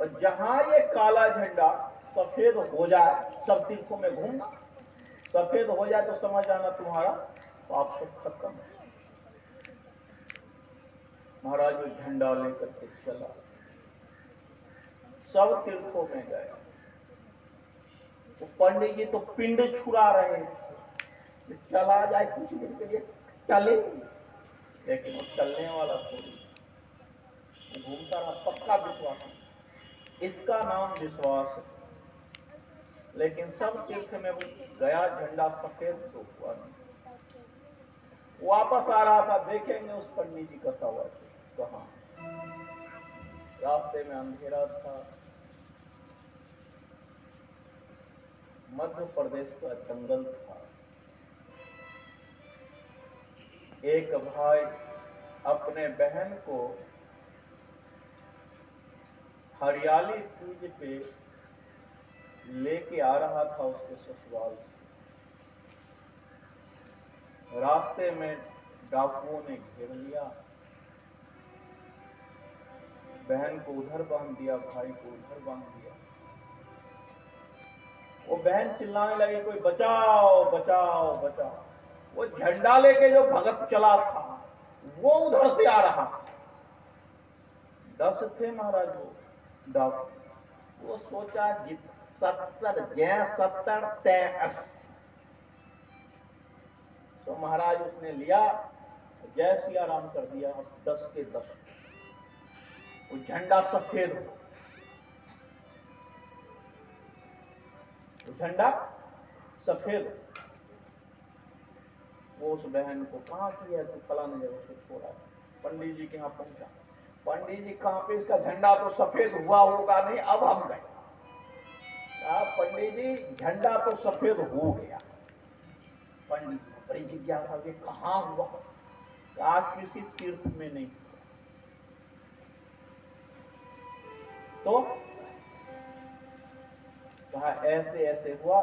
और जहां ये काला झंडा सफेद हो जाए, सब तीर्थों में घूमना, सफेद हो जाए तो समझ आना तुम्हारा पाप सब खत्म है। महाराज वो झंडा लेकर के चला, सब तीर्थों में गया। तो पंडित जी तो पिंड छुड़ा रहे थे, चला जाए कुछ दिन के लिए चले, लेकिन वो चलने वाला थोड़ी, घूमता रहा। पक्का विश्वास, इसका नाम विश्वास है। लेकिन सब तीर्थ में वो गया, झंडा सफेद तो हुआ नहीं। वापस आ रहा था, देखेंगे उस पंडित जी का तवा कहां। रास्ते में अंधेरा था, मध्य प्रदेश का जंगल था। एक भाई अपने बहन को हरियाली तीज पे लेके आ रहा था उसके ससुराल से। रास्ते में डाकुओं ने घेर लिया, बहन को उधर बांध दिया, भाई को उधर बांध दिया। वो बहन चिल्लाने लगी, कोई बचाओ बचाओ बचाओ। वो झंडा लेके जो भगत चला था वो उधर से आ रहा। 10 थे महाराज वो डाकू। वो सोचा 70 जय 70 तय 80। तो महाराज उसने लिया, जय सिया राम कर दिया, 10 के 10। वो झंडा सफेद हो, झंडा सफेद। वो उस बहन को कहां की है, तो फलाने जगह से छोड़ा। पंडित जी के यहाँ पहुंचा, पंडित जी कहां पे, इसका झंडा तो सफेद हुआ होगा नहीं, अब हम गए। पंडित जी झंडा तो सफेद हो गया। पंडित जी बड़ी जिज्ञासा, ये कहां हुआ? कहा किसी तीर्थ में नहीं। तो कहा ऐसे ऐसे हुआ।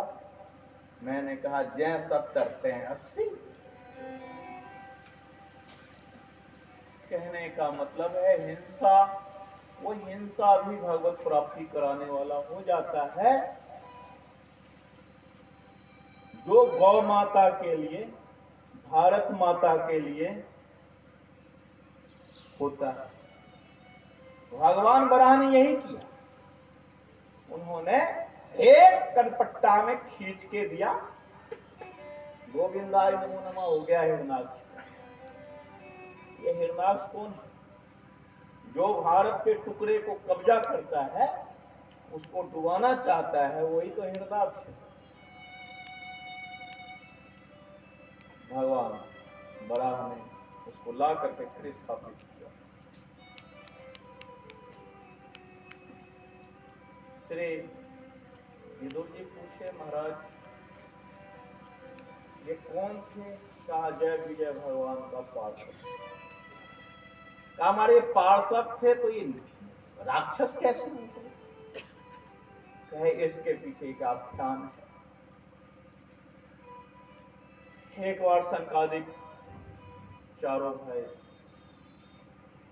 मैंने कहा जय 70 तय 80। कहने का मतलब है हिंसा, वो हिंसा भी भगवत प्राप्ति कराने वाला हो जाता है। जो गौ माता के लिए, भारत माता के लिए होता है। भगवान बराह ने यही किया, उन्होंने एक कनपट्टा में खींच के दिया, गोविंदाय नमो नमः हो गया हिरणाक्ष। ये हिरणाक्ष कौन है? जो भारत के टुकड़े को कब्जा करता है, उसको डुबाना चाहता है, वही तो हिरणाक्ष है। भगवान बराह ने उसको ला करके फिर स्थापित किया। श्री विदुर जी पूछे, महाराज ये कौन थे? कहा जय विजय भगवान का पार्षद। कहा हमारे पार्षद थे तो ये राक्षस कैसे होते? कहे इसके पीछे का आख्यान है। एक बार संकादिक चारों भाई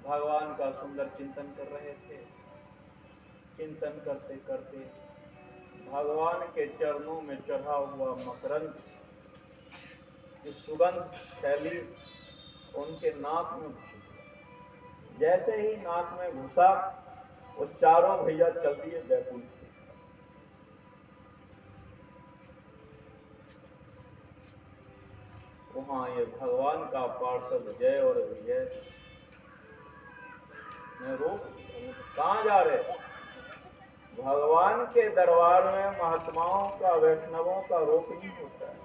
भगवान का सुंदर चिंतन कर रहे थे। चिंतन करते करते भगवान के चरणों में चढ़ा हुआ मकरंद की सुगंध फैली, उनके नाक में घुसी। जैसे ही नाक में घुसा, वो चारों भैया चल दिए बैकुंठ से। वहां ये भगवान का पार्षद जय और विजय ने रोक, कहां जा रहे? भगवान के दरबार में महात्माओं का, वैष्णवों का रोक नहीं होता है।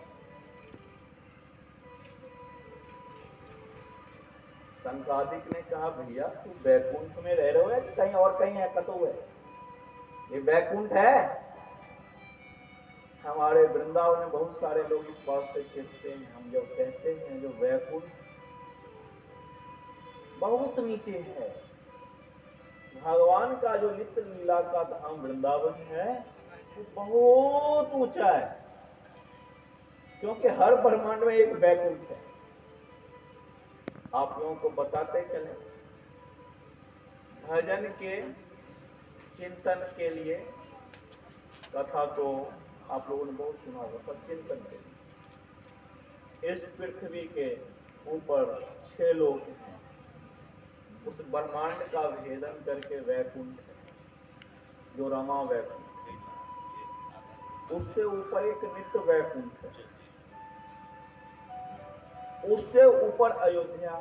संकादिक ने कहा भैया तू बैकुंठ में रह रहे हो कि कहीं और कहीं है? कतो है ये बैकुंठ है। हमारे वृंदावन में बहुत सारे लोग इस बात से कहते हैं, हम जब कहते हैं जो वैकुंठ बहुत नीचे है, भगवान का जो नित्य लीला का धाम वृंदावन है वो बहुत ऊंचा है, क्योंकि हर ब्रह्मांड में एक वैकुंठ है। आप लोगों को बताते चले, भजन के चिंतन के लिए, कथा तो आप लोगों ने बहुत सुना होगा, पर चिंतन के लिए इस पृथ्वी के ऊपर 6 लोग हैं। उस ब्रह्मांड का भेदन करके वैकुंठ है, जो रमा वैकुंठ, उससे ऊपर एक नित्य वैकुंठ है, उससे ऊपर अयोध्या,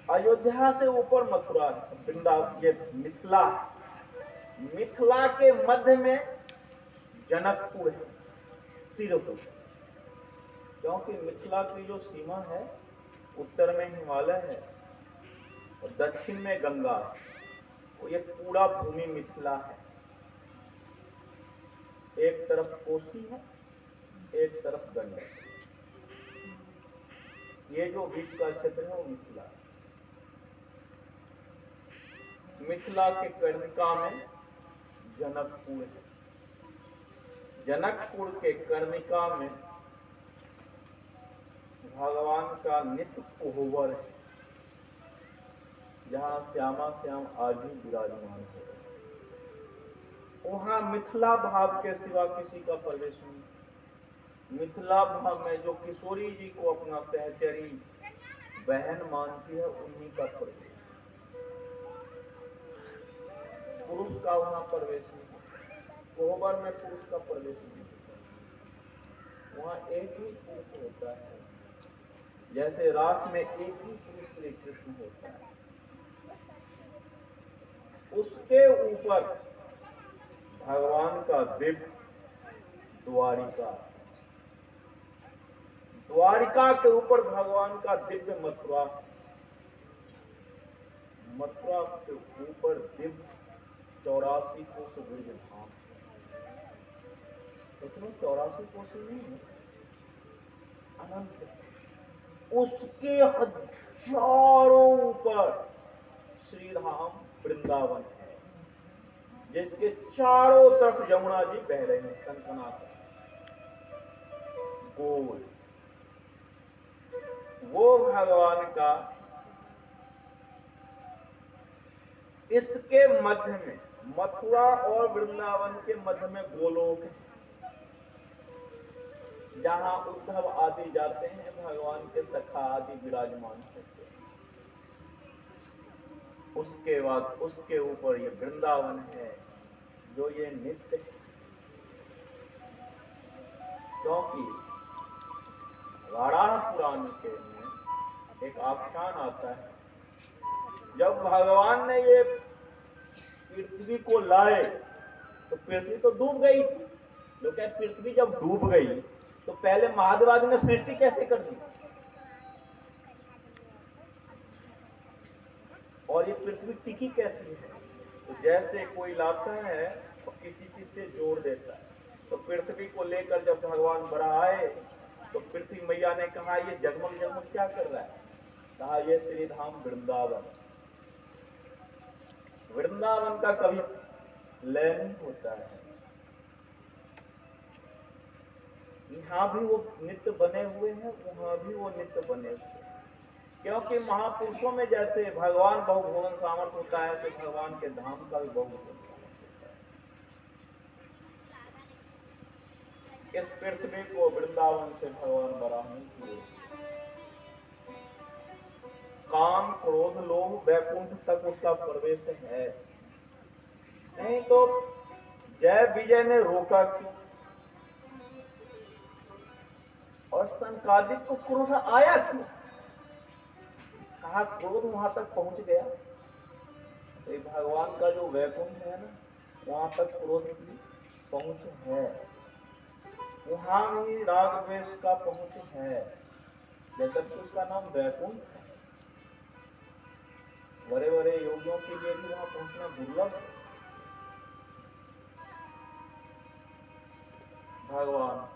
अयोध्या से ऊपर मथुरा, वृंदावन, ये मिथिला, मिथिला के मध्य में जनकपुर है, तिरुपति। क्योंकि मिथिला की जो सीमा है, उत्तर में हिमालय है और दक्षिण में गंगा, तो ये पूरा भूमि मिथिला है। एक तरफ कोसी है, एक तरफ गंडक। ये जो बीच का क्षेत्र है वो मिथिला है। मिथिला के कर्णिका में जनकपुर है, जनकपुर के कर्णिका में भगवान का नित्य कोहबर है, जहां श्यामा श्याम आज भी विराजमान है। वहां मिथिला भाव के सिवा किसी का प्रवेश नहीं। मिथिला भाव में जो किशोरी जी को अपना सहचरी बहन मानती है, उन्हीं का प्रवेश, पुरुष का वहां प्रवेश नहीं। कोहबर में पुरुष का प्रवेश नहीं, वहां एक ही पुरुष होता है, जैसे रास में एक ही पुरुष श्री कृष्ण होता है। उसके ऊपर भगवान का दिव्य द्वारिका, द्वारिका के ऊपर भगवान का दिव्य मथुरा, मथुरा के ऊपर दिव्य 84 कोस ब्रज धाम। इसमें 84 कोस नहीं है, अनंत। उसके हजारों ऊपर श्री धाम वृंदावन है, जिसके चारों तरफ यमुना जी बह रहे हैं, कनकनात गोल। वो भगवान का इसके मध्य में, मथुरा और वृंदावन के मध्य में गोलोक है, जहां उद्धव आदि जाते हैं, भगवान के सखा आदि विराजमान होते हैं। उसके बाद उसके ऊपर ये वृंदावन है, जो ये नित्य है। क्योंकि वाराह पुराण के में एक आख्यान आता है, जब भगवान ने ये पृथ्वी को लाए तो पृथ्वी तो डूब गई थी। लोग कहते पृथ्वी जब डूब गई तो पहले महादेवादि ने सृष्टि कैसे कर दी, और ये पृथ्वी टिकी कैसी है। तो जैसे कोई लाता है और किसी चीज से जोड़ देता है, तो पृथ्वी को लेकर जब भगवान बड़ा आए तो पृथ्वी मैया ने कहा, ये जगमग जगमग क्या कर रहा है? कहा, ये श्री धाम वृंदावन। वृंदावन का कभी लय नहीं होता है, यहाँ भी वो नित्य बने हुए हैं, वहां भी वो नित्य बने हुए हैं। क्योंकि महापुरुषों में जैसे भगवान बहुभुवन सामर्थ होता है, तो भगवान के धाम का भी बहुभुवन सामर्थ होता है। इस पृथ्वी को वृंदावन से भगवान बड़ा नहीं किए। काम क्रोध लोभ वैकुंठ तक उसका प्रवेश है, नहीं तो जय विजय ने रोका क्यों? और संकादिक को क्रोध आया क्यों? कहा क्रोध वहां तक पहुंच गया। तो भगवान का जो वैकुंठ है ना, वहां तक क्रोध की पहुंच है, वहां भी राग द्वेष का पहुंच है। जगत उसका नाम वैकुंठ है। बड़े बड़े योगियों के लिए भी वहां पहुंचना दुर्लभ है। भगवान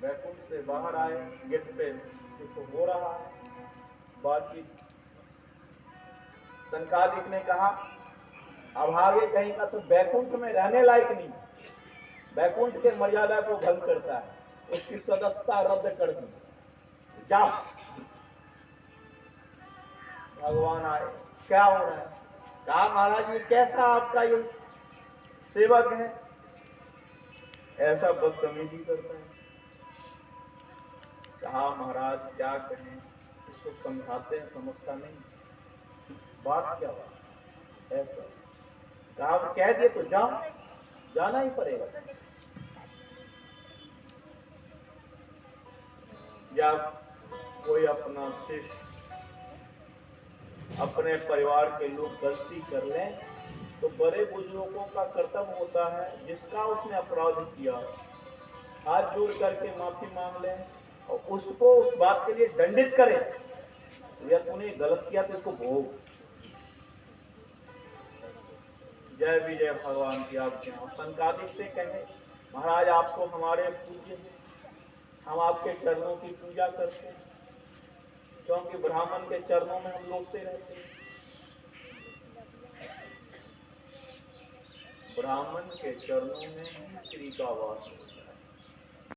वैकुंठ से बाहर आए, गेट पे तो हो रहा है बातचीत। संकादिक ने कहा, अभागे कहीं का तो वैकुंठ में रहने लायक नहीं, वैकुंठ के मर्यादा को भंग करता है, उसकी सदस्यता रद्द कर दी, जाओ। भगवान आए, क्या हो रहा है? कहा महाराज ये कैसा आपका ये सेवक है, ऐसा बदतमीजी करता है। कहा महाराज क्या कहें, इसको समझाते हैं, समझता नहीं, बात क्या बात ऐसा। कहा कह दिए तो जाओ, जाना ही पड़ेगा। या कोई अपना शिष्य, अपने परिवार के लोग गलती कर लें तो बड़े बुजुर्गों का कर्तव्य होता है, जिसका उसने अपराध किया हाथ जोड़ करके माफी मांग लें और उसको उस बात के लिए दंडित करें। या तूने गलत किया तो इसको भोग। जय विजय भगवान की आज्ञा। संकादिक से कहें महाराज आप तो हमारे पूज्य हैं, हम आपके चरणों की पूजा करते हैं, क्योंकि ब्राह्मण के चरणों में हम लोटते रहते हैं। ब्राह्मण के चरणों में ही श्री का वास होता है।